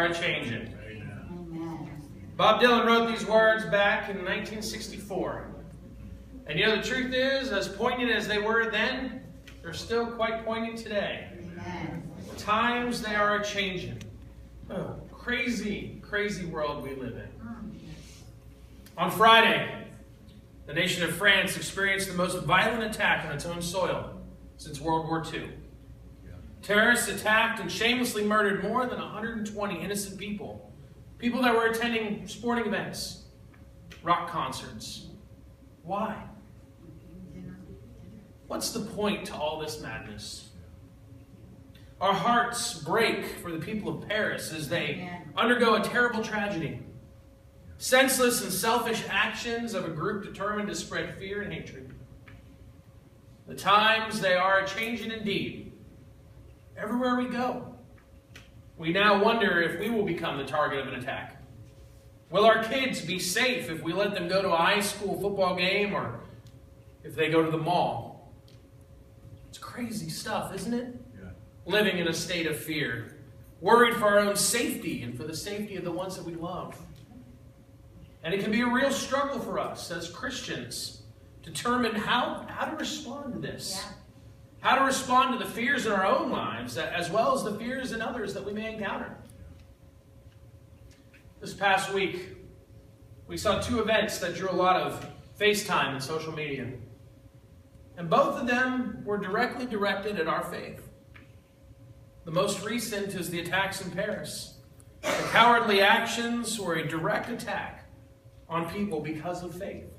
are a-changin'. Bob Dylan wrote these words back in 1964. And you know, the truth is, as poignant as they were then, they're still quite poignant today. The times, they are a-changin'. Oh, crazy, crazy world we live in. On Friday, the nation of France experienced the most violent attack on its own soil since World War II. Terrorists attacked and shamelessly murdered more than 120 innocent people. People that were attending sporting events, rock concerts. Why? What's the point to all this madness? Our hearts break for the people of Paris as they undergo a terrible tragedy. Senseless and selfish actions of a group determined to spread fear and hatred. The times, they are a-changin' indeed. Everywhere we go, we now wonder if we will become the target of an attack. Will our kids be safe if we let them go to a high school football game or if they go to the mall? It's crazy stuff, isn't it? Yeah. Living in a state of fear, worried for our own safety and for the safety of the ones that we love. And it can be a real struggle for us as Christians to determine how to respond to this. Yeah. How to respond to the fears in our own lives, as well as the fears in others that we may encounter. This past week, we saw two events that drew a lot of FaceTime and social media. And both of them were directly directed at our faith. The most recent is the attacks in Paris. The cowardly actions were a direct attack on people because of faith,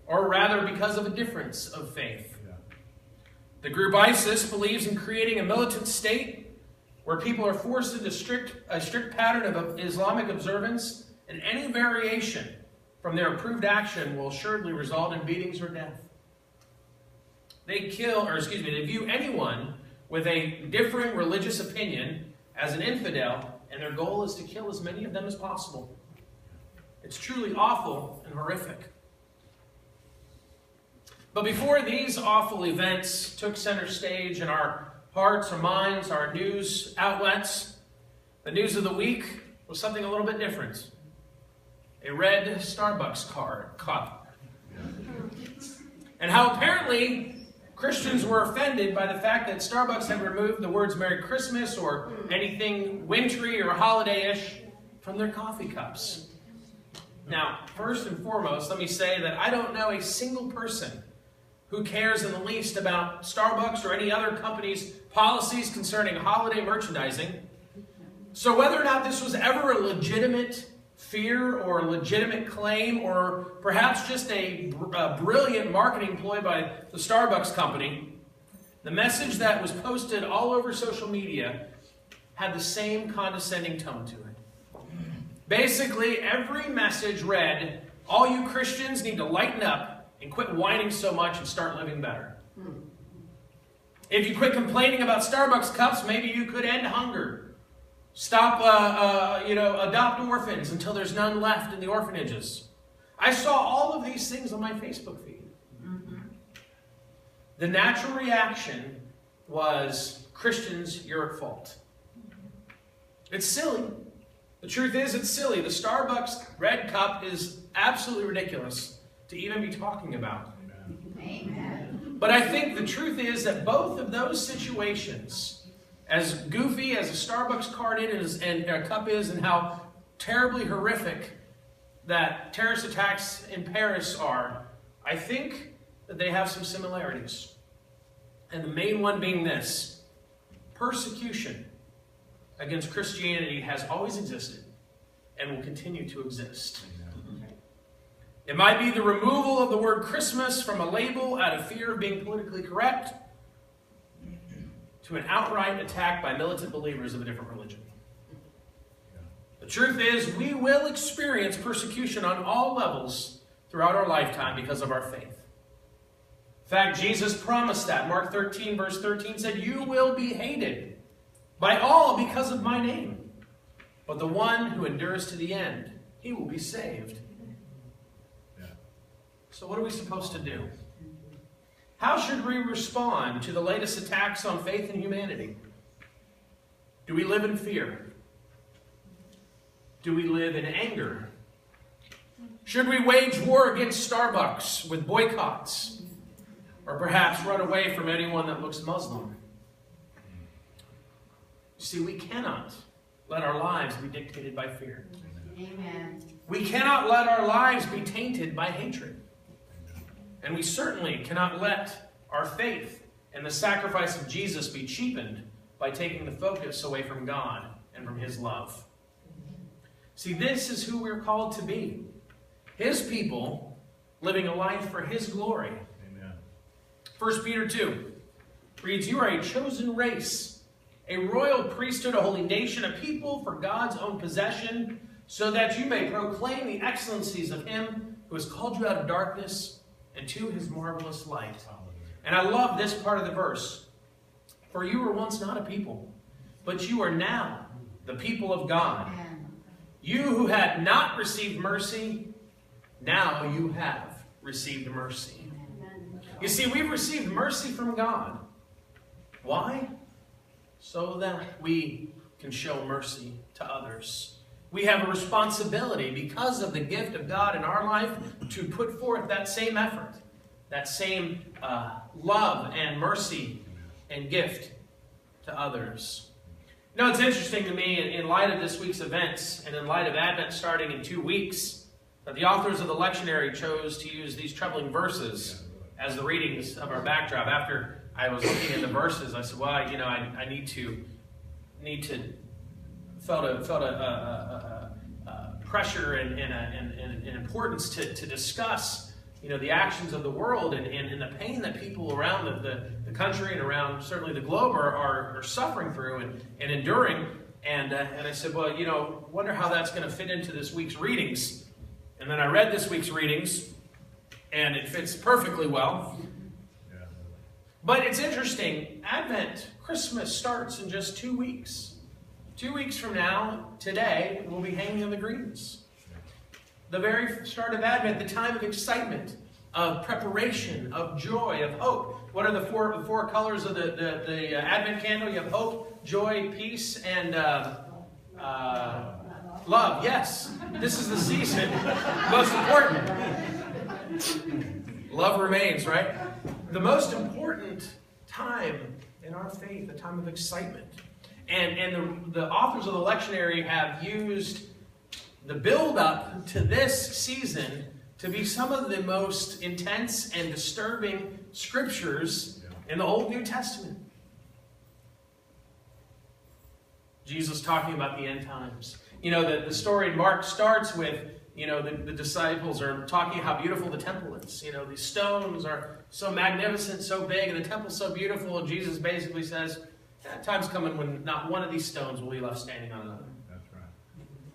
or rather because of a difference of faith. The group ISIS believes in creating a militant state where people are forced into a strict pattern of Islamic observance, and any variation from their approved action will assuredly result in beatings or death. They view anyone with a differing religious opinion as an infidel, and their goal is to kill as many of them as possible. It's truly awful and horrific. But before these awful events took center stage in our hearts, our minds, our news outlets, the news of the week was something a little bit different. A red Starbucks cup. And how apparently Christians were offended by the fact that Starbucks had removed the words Merry Christmas or anything wintry or holiday-ish from their coffee cups. Now, first and foremost, let me say that I don't know a single person who cares in the least about Starbucks or any other company's policies concerning holiday merchandising. So whether or not this was ever a legitimate fear or a legitimate claim or perhaps just a brilliant marketing ploy by the Starbucks company, the message that was posted all over social media had the same condescending tone to it. Basically, every message read, all you Christians need to lighten up and quit whining so much and start living better. If you quit complaining about Starbucks cups, maybe you could end hunger. Stop, adopt orphans until there's none left in the orphanages. I saw all of these things on my Facebook feed. The natural reaction was, Christians, you're at fault. It's silly. The truth is, it's silly. The Starbucks red cup is absolutely ridiculous to even be talking about. Amen. But I think the truth is that both of those situations, as goofy as a Starbucks card and a cup is, and how terribly horrific that terrorist attacks in Paris are, I think that they have some similarities. And the main one being this: persecution against Christianity has always existed and will continue to exist. It might be the removal of the word Christmas from a label out of fear of being politically correct, to an outright attack by militant believers of a different religion. The truth is, we will experience persecution on all levels throughout our lifetime because of our faith. In fact, Jesus promised that. Mark 13, verse 13 said, "You will be hated by all because of my name. But the one who endures to the end, he will be saved." Yeah. So what are we supposed to do? How should we respond to the latest attacks on faith and humanity? Do we live in fear? Do we live in anger? Should we wage war against Starbucks with boycotts? Or perhaps run away from anyone that looks Muslim? You see, we cannot let our lives be dictated by fear. Amen. We cannot let our lives be tainted by hatred. And we certainly cannot let our faith and the sacrifice of Jesus be cheapened by taking the focus away from God and from His love. See, this is who we're called to be. His people living a life for His glory. Amen. 1 Peter 2 reads, "You are a chosen race, a royal priesthood, a holy nation, a people for God's own possession, so that you may proclaim the excellencies of Him who has called you out of darkness and to His marvelous light." And I love this part of the verse. "For you were once not a people, but you are now the people of God. You who had not received mercy, now you have received mercy." You see, we've received mercy from God. Why? So that we can show mercy to others. We have a responsibility, because of the gift of God in our life, to put forth that same effort, that same love and mercy and gift to others. You know, it's interesting to me, in light of this week's events, and in light of Advent starting in 2 weeks, that the authors of the lectionary chose to use these troubling verses as the readings of our backdrop. After I was looking at the verses, I said, well, I felt a pressure and importance to discuss, the actions of the world and the pain that people around the country and around certainly the globe are suffering through and enduring. And I said, well, wonder how that's going to fit into this week's readings. And then I read this week's readings, and it fits perfectly well. But it's interesting, Advent, Christmas starts in just 2 weeks. 2 weeks from now, today, we'll be hanging on the greens. The very start of Advent, the time of excitement, of preparation, of joy, of hope. What are the four colors of the Advent candle? You have hope, joy, peace, and love. Yes, this is the season. Most important. Love remains, right? The most important time in our faith, a time of excitement. And the authors of the lectionary have used the build-up to this season to be some of the most intense and disturbing scriptures in the Old New Testament. Jesus talking about the end times. The story in Mark starts with, the disciples are talking how beautiful the temple is. These stones are so magnificent, so big, and the temple's so beautiful, and Jesus basically says, time's coming when not one of these stones will be left standing on another. That's right.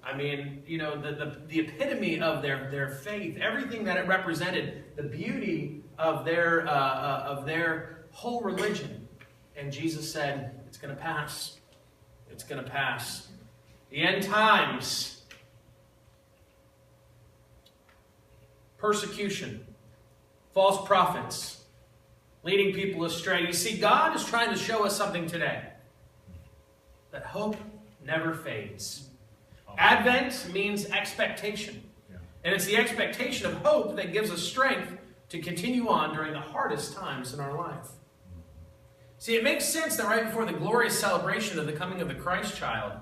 I mean, the epitome of their faith, everything that it represented, the beauty of their whole religion. And Jesus said, it's going to pass. It's going to pass. The end times. Persecution. False prophets. Leading people astray. You see, God is trying to show us something today. That hope never fades. Advent means expectation. And it's the expectation of hope that gives us strength to continue on during the hardest times in our life. See, it makes sense that right before the glorious celebration of the coming of the Christ child,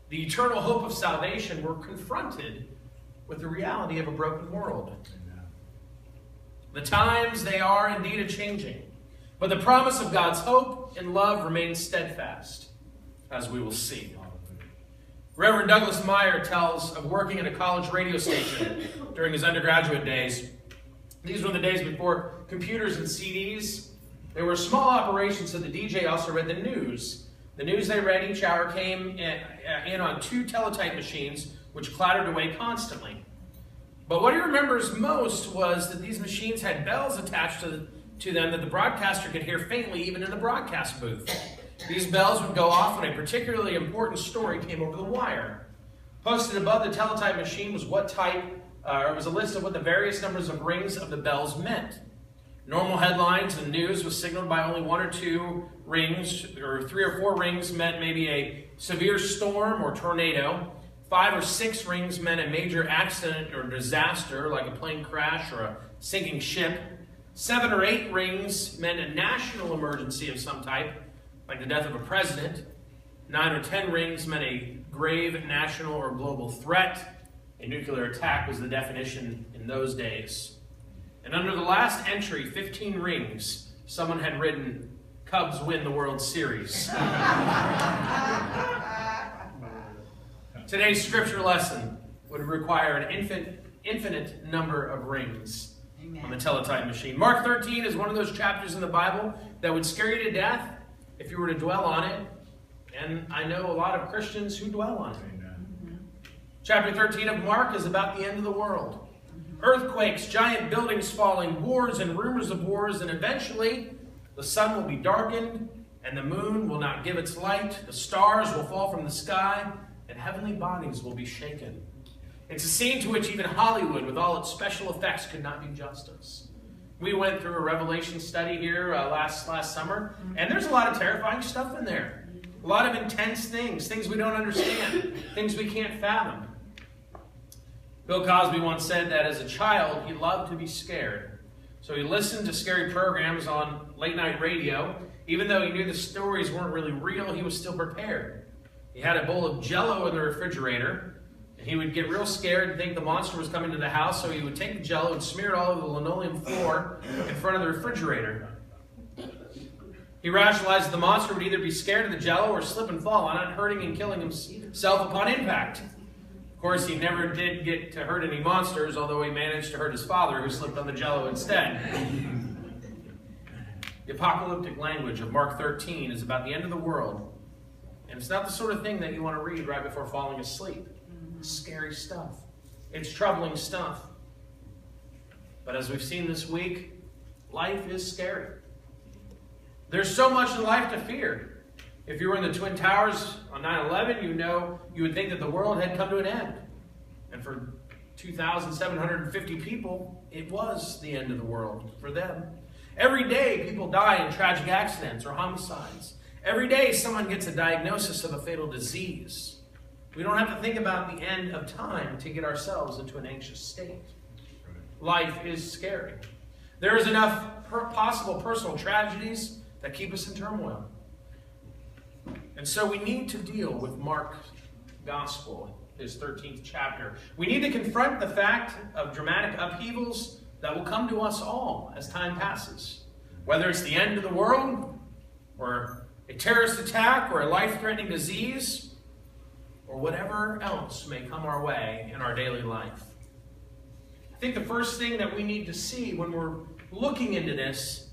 the eternal hope of salvation, we're confronted with the reality of a broken world. The times, they are indeed a-changing. But the promise of God's hope and love remains steadfast, as we will see. Reverend Douglas Meyer tells of working at a college radio station during his undergraduate days. These were the days before computers and CDs. They were a small operation, so the DJ also read the news. The news they read each hour came in on 2 teletype machines, which clattered away constantly. But what he remembers most was that these machines had bells attached to them that the broadcaster could hear faintly even in the broadcast booth. These bells would go off when a particularly important story came over the wire. Posted above the teletype machine was was a list of what the various numbers of rings of the bells meant. Normal headlines and news was signaled by only 1 or 2 rings, or 3 or 4 rings meant maybe a severe storm or tornado, 5 or 6 rings meant a major accident or disaster, like a plane crash or a sinking ship. 7 or 8 rings meant a national emergency of some type, like the death of a president. 9 or 10 rings meant a grave national or global threat. A nuclear attack was the definition in those days. And under the last entry, 15 rings, someone had written, "Cubs win the World Series." Today's scripture lesson would require an infinite number of rings. Amen. On the teletype machine. Mark 13 is one of those chapters in the Bible that would scare you to death if you were to dwell on it. And I know a lot of Christians who dwell on it. Amen. Chapter 13 of Mark is about the end of the world. Earthquakes, giant buildings falling, wars and rumors of wars, and eventually the sun will be darkened, and the moon will not give its light, the stars will fall from the sky, and heavenly bodies will be shaken. It's a scene to which even Hollywood, with all its special effects, could not do justice. We went through a Revelation study here last summer, and there's a lot of terrifying stuff in there. A lot of intense things we don't understand, things we can't fathom. Bill Cosby once said that as a child, he loved to be scared. So he listened to scary programs on late night radio. Even though he knew the stories weren't really real, he was still prepared. He had a bowl of Jell-O in the refrigerator, and he would get real scared and think the monster was coming to the house, so he would take the Jell-O and smear it all over the linoleum floor in front of the refrigerator. He rationalized that the monster would either be scared of the Jell-O or slip and fall, not hurting and killing himself upon impact. Of course, he never did get to hurt any monsters, although he managed to hurt his father, who slipped on the Jell-O instead. The apocalyptic language of Mark 13 is about the end of the world, and it's not the sort of thing that you want to read right before falling asleep. It's scary stuff. It's troubling stuff. But as we've seen this week, life is scary. There's so much in life to fear. If you were in the Twin Towers on 9/11, you would think that the world had come to an end. And for 2,750 people, it was the end of the world for them. Every day, people die in tragic accidents or homicides. Every day, someone gets a diagnosis of a fatal disease. We don't have to think about the end of time to get ourselves into an anxious state. Life is scary. There is enough possible personal tragedies that keep us in turmoil. And so we need to deal with Mark's gospel, his 13th chapter. We need to confront the fact of dramatic upheavals that will come to us all as time passes. Whether it's the end of the world, or a terrorist attack, or a life-threatening disease, or whatever else may come our way in our daily life. I think the first thing that we need to see when we're looking into this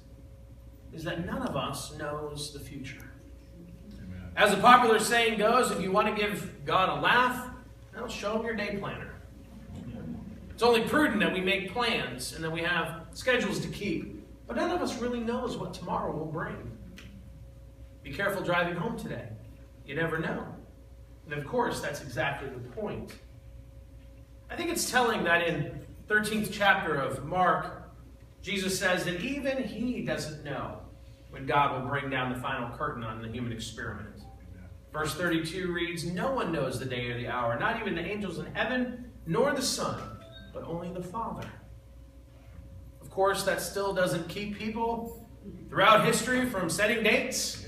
is that none of us knows the future. Amen. As a popular saying goes, if you want to give God a laugh, well, show him your day planner. It's only prudent that we make plans and that we have schedules to keep. But none of us really knows what tomorrow will bring. Be careful driving home today. You never know. And of course, that's exactly the point. I think it's telling that in 13th chapter of Mark, Jesus says that even he doesn't know when God will bring down the final curtain on the human experiment. Verse 32 reads, "No one knows the day or the hour, not even the angels in heaven, nor the Son, but only the Father." Of course, that still doesn't keep people throughout history from setting dates,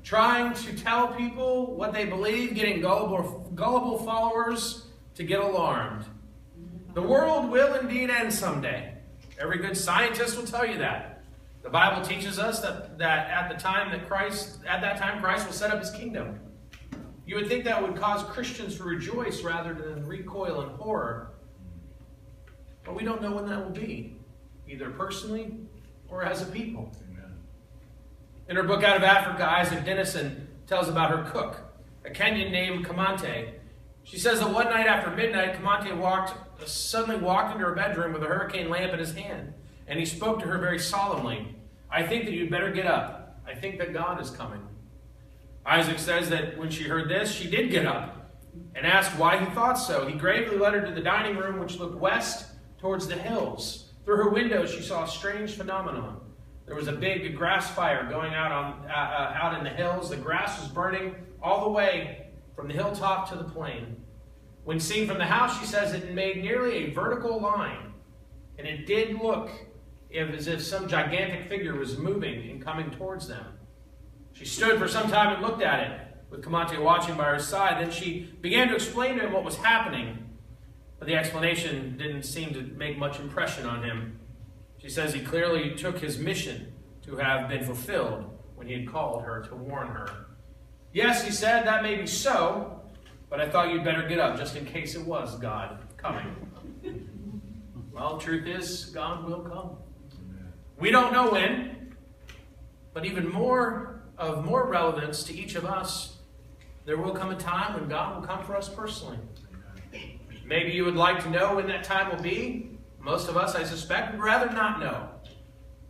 trying to tell people what they believe, getting gullible followers to get alarmed. The world will indeed end someday. Every good scientist will tell you that. The Bible teaches us that at that time Christ will set up his kingdom. You would think that would cause Christians to rejoice rather than recoil in horror. But we don't know when that will be, either personally or as a people. Amen. In her book Out of Africa, Isaac Dennison tells about her cook, a Kenyan named Kamante. She says that one night after midnight, Kamante suddenly walked into her bedroom with a hurricane lamp in his hand, and he spoke to her very solemnly. "I think that you'd better get up. I think that God is coming." Isaac says that when she heard this, she did get up and asked why he thought so. He gravely led her to the dining room, which looked west towards the hills. Through her window, she saw a strange phenomenon. There was a big grass fire going out in the hills. The grass was burning all the way from the hilltop to the plain. When seen from the house, she says it made nearly a vertical line, and it did look as if some gigantic figure was moving and coming towards them. She stood for some time and looked at it, with Kamante watching by her side. Then she began to explain to him what was happening, but the explanation didn't seem to make much impression on him. She says he clearly took his mission to have been fulfilled when he had called her to warn her. Yes, he said, that may be so, but I thought you'd better get up just in case it was God coming. Well, the truth is, God will come. We don't know when, but even more relevance to each of us, there will come a time when God will come for us personally. Maybe you would like to know when that time will be. Most of us, I suspect, would rather not know.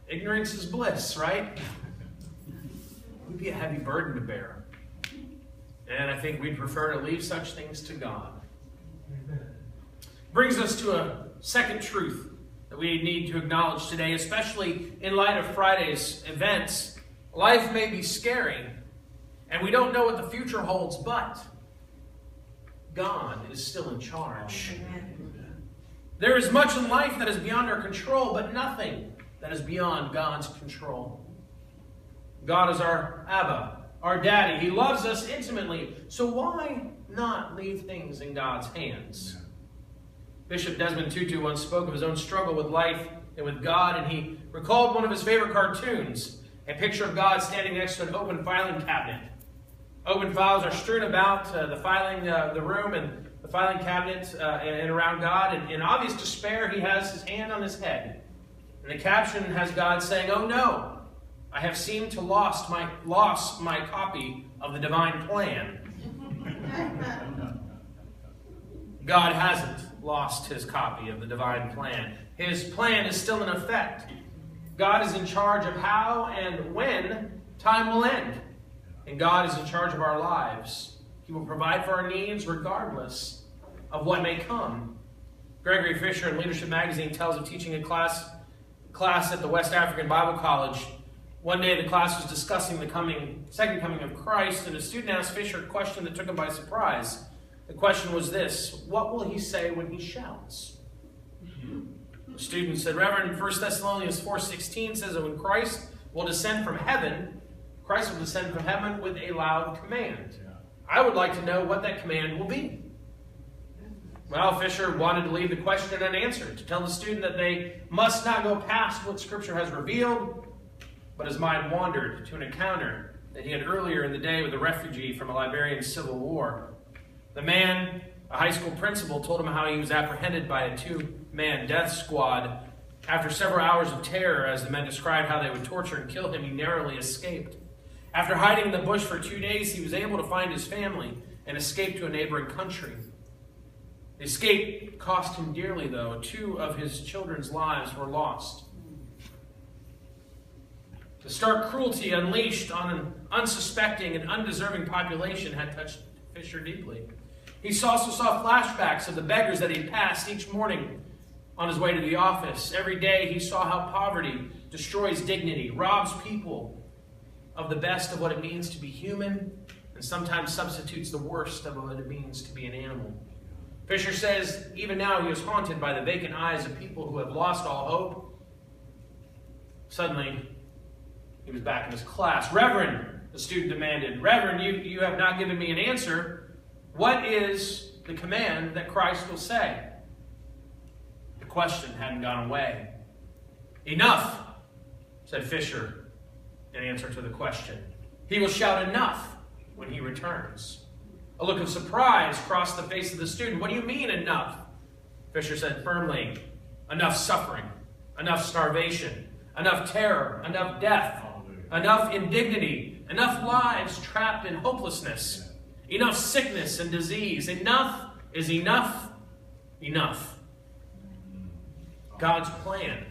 Ignorance is bliss, right? It would be a heavy burden to bear. And I think we'd prefer to leave such things to God. Brings us to a second truth that we need to acknowledge today, especially in light of Friday's events. Life may be scary, and we don't know what the future holds, but God is still in charge. There is much in life that is beyond our control, but nothing that is beyond God's control. God is our Abba, our Daddy. He loves us intimately, so why not leave things in God's hands? Bishop Desmond Tutu once spoke of his own struggle with life and with God, and he recalled one of his favorite cartoons, a picture of God standing next to an open filing cabinet. Open files are strewn about the room and the filing cabinet and around God. And in obvious despair, he has his hand on his head. And the caption has God saying, "Oh no, I have seemed to lost my copy of the divine plan." God hasn't lost his copy of the divine plan. His plan is still in effect. God is in charge of how and when time will end. And God is in charge of our lives. He will provide for our needs regardless of what may come. Gregory Fisher in Leadership Magazine tells of teaching a class at the West African Bible College. One day the class was discussing the second coming of Christ, and a student asked Fisher a question that took him by surprise. The question was this: what will he say when he shouts? The student said, "Reverend, 1 Thessalonians 4:16 says that when Christ will descend from heaven, Christ will descend from heaven with a loud command. I would like to know what that command will be." Well, Fisher wanted to leave the question unanswered, to tell the student that they must not go past what Scripture has revealed, but his mind wandered to an encounter that he had earlier in the day with a refugee from a Liberian civil war. The man, a high school principal, told him how he was apprehended by a two-man death squad. After several hours of terror, as the men described how they would torture and kill him, he narrowly escaped. After hiding in the bush for 2 days, he was able to find his family and escape to a neighboring country. The escape cost him dearly, though. 2 of his children's lives were lost. The stark cruelty unleashed on an unsuspecting and undeserving population had touched Fisher deeply. He also saw flashbacks of the beggars that he passed each morning on his way to the office. Every day he saw how poverty destroys dignity, robs people of the best of what it means to be human, and sometimes substitutes the worst of what it means to be an animal. Fisher says even now he is haunted by the vacant eyes of people who have lost all hope. Suddenly, he was back in his class. "Reverend," the student demanded, "Reverend, you have not given me an answer. What is the command that Christ will say?" The question hadn't gone away. "Enough," said Fisher in answer to the question. "He will shout enough when he returns." A look of surprise crossed the face of the student. "What do you mean, enough?" Fisher said firmly, "Enough suffering, enough starvation, enough terror, enough death, enough indignity, enough lives trapped in hopelessness, enough sickness and disease. Enough is enough, enough." God's plan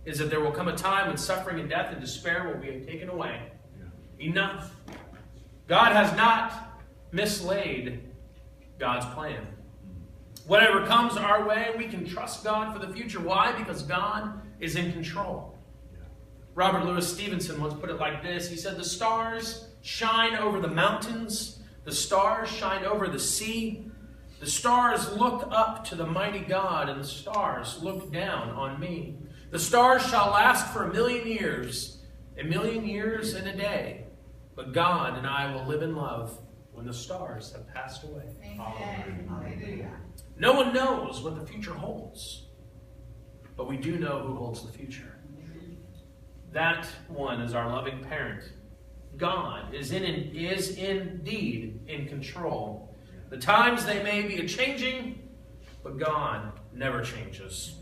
is that there will come a time when suffering and death and despair will be taken away. Enough. God has not mislaid God's plan. Whatever comes our way, we can trust God for the future. Why? Because God is in control. Robert Louis Stevenson once put it like this. He said, "The stars shine over the mountains, The stars shine over the sea. The stars look up to the mighty God, and the stars look down on me. The stars shall last for 1,000,000 years, 1,000,000 years and a day. But God and I will live in love when the stars have passed away. Amen. Hallelujah. No one knows what the future holds, but we do know who holds the future. That one is our loving parent. God is indeed in control. The times they may be a-changing, but God never changes.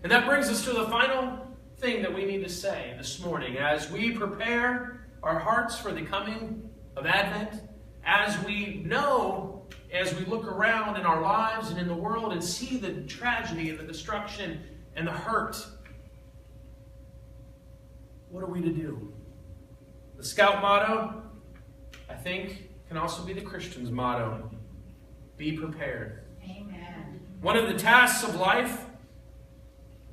And that brings us to the final thing that we need to say this morning. As we prepare our hearts for the coming of Advent, as we know, as we look around in our lives and in the world and see the tragedy and the destruction and the hurt, what are we to do? The Scout motto, I think, can also be the Christian's motto. Be prepared. Amen. One of the tasks of life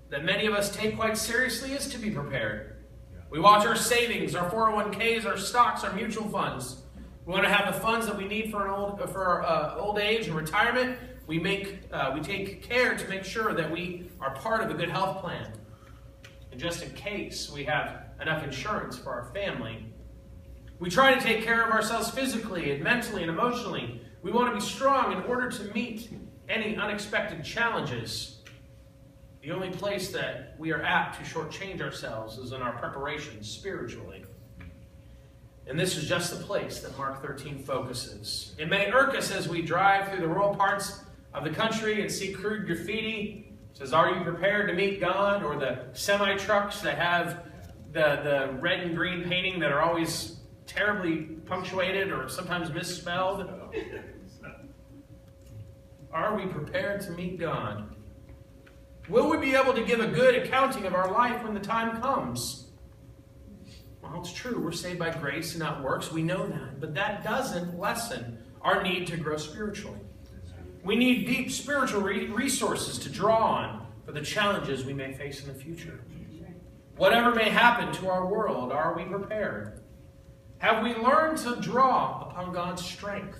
that many of us take quite seriously is to be prepared. We watch our savings, our 401ks, our stocks, our mutual funds. We want to have the funds that we need for old age and retirement. We take care to make sure that we are part of a good health plan. And just in case we have enough insurance for our family. We try to take care of ourselves physically and mentally and emotionally. We want to be strong in order to meet any unexpected challenges. The only place that we are apt to shortchange ourselves is in our preparations spiritually. And this is just the place that Mark 13 focuses. It may irk us as we drive through the rural parts of the country and see crude graffiti. It says, "Are you prepared to meet God?" Or the semi-trucks that have the red and green painting that are always terribly punctuated or sometimes misspelled. Are we prepared to meet God? Will we be able to give a good accounting of our life when the time comes? Well, it's true. We're saved by grace and not works. We know that. But that doesn't lessen our need to grow spiritually. We need deep spiritual resources to draw on for the challenges we may face in the future. Whatever may happen to our world, are we prepared? Have we learned to draw upon God's strength?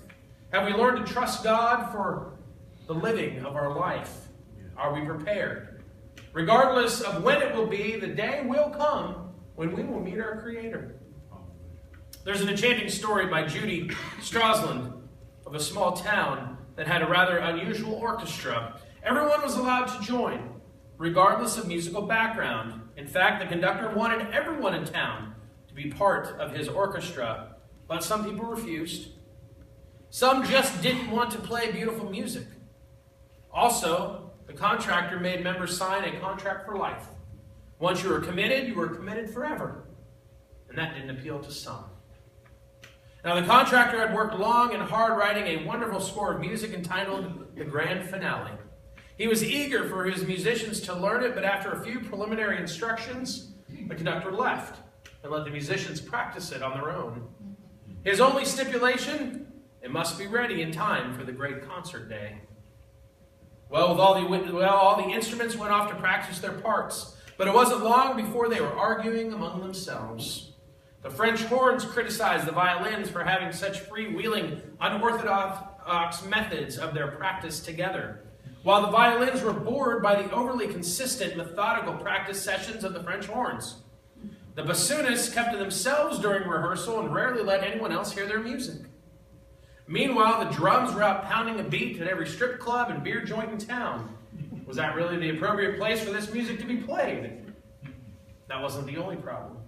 Have we learned to trust God for the living of our life? Are we prepared? Regardless of when it will be, the day will come when we will meet our Creator. There's an enchanting story by Judy Straussland of a small town that had a rather unusual orchestra. Everyone was allowed to join, regardless of musical background. In fact, the conductor wanted everyone in town to be part of his orchestra, but some people refused. Some just didn't want to play beautiful music. Also, the contractor made members sign a contract for life. Once you were committed forever. And that didn't appeal to some. Now, the contractor had worked long and hard writing a wonderful score of music entitled The Grand Finale. He was eager for his musicians to learn it, but after a few preliminary instructions, the conductor left and let the musicians practice it on their own. His only stipulation, it must be ready in time for the great concert day. Well, all the instruments went off to practice their parts, but it wasn't long before they were arguing among themselves. The French horns criticized the violins for having such freewheeling, unorthodox methods of their practice together, while the violins were bored by the overly consistent, methodical practice sessions of the French horns. The bassoonists kept to themselves during rehearsal and rarely let anyone else hear their music. Meanwhile, the drums were out pounding a beat at every strip club and beer joint in town. Was that really the appropriate place for this music to be played? That wasn't the only problem.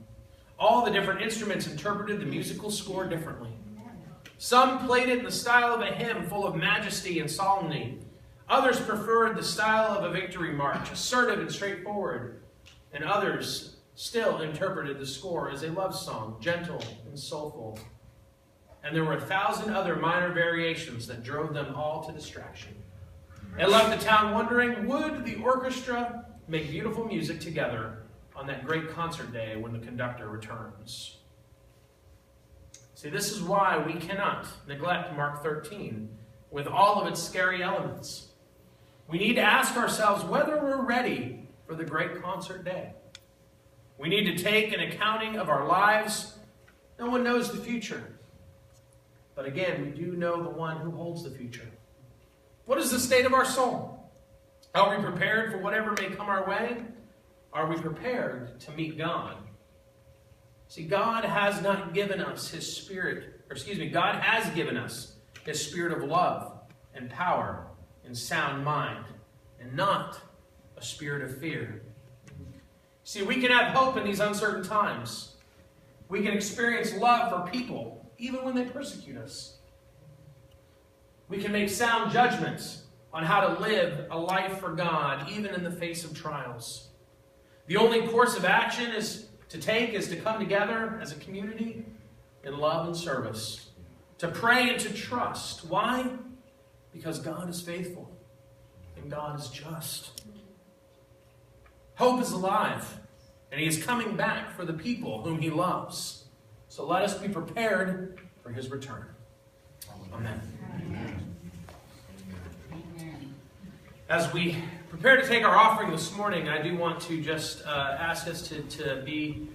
All the different instruments interpreted the musical score differently. Some played it in the style of a hymn full of majesty and solemnity. Others preferred the style of a victory march, assertive and straightforward. And others still interpreted the score as a love song, gentle and soulful. And there were 1,000 other minor variations that drove them all to distraction. It left the town wondering, would the orchestra make beautiful music together on that great concert day when the conductor returns? See, this is why we cannot neglect Mark 13 with all of its scary elements. We need to ask ourselves whether we're ready for the great concert day. We need to take an accounting of our lives. No one knows the future. But again, we do know the one who holds the future. What is the state of our soul? Are we prepared for whatever may come our way? Are we prepared to meet God? See, God has not given us His Spirit, God has given us His Spirit of love and power and sound mind, and not a spirit of fear. See, we can have hope in these uncertain times. We can experience love for people, even when they persecute us. We can make sound judgments on how to live a life for God, even in the face of trials. The only course of action is to come together as a community in love and service, to pray and to trust. Why? Because God is faithful and God is just. Hope is alive, and He is coming back for the people whom He loves. So let us be prepared for His return. Amen. As we prepare to take our offering this morning, I do want to just ask us to be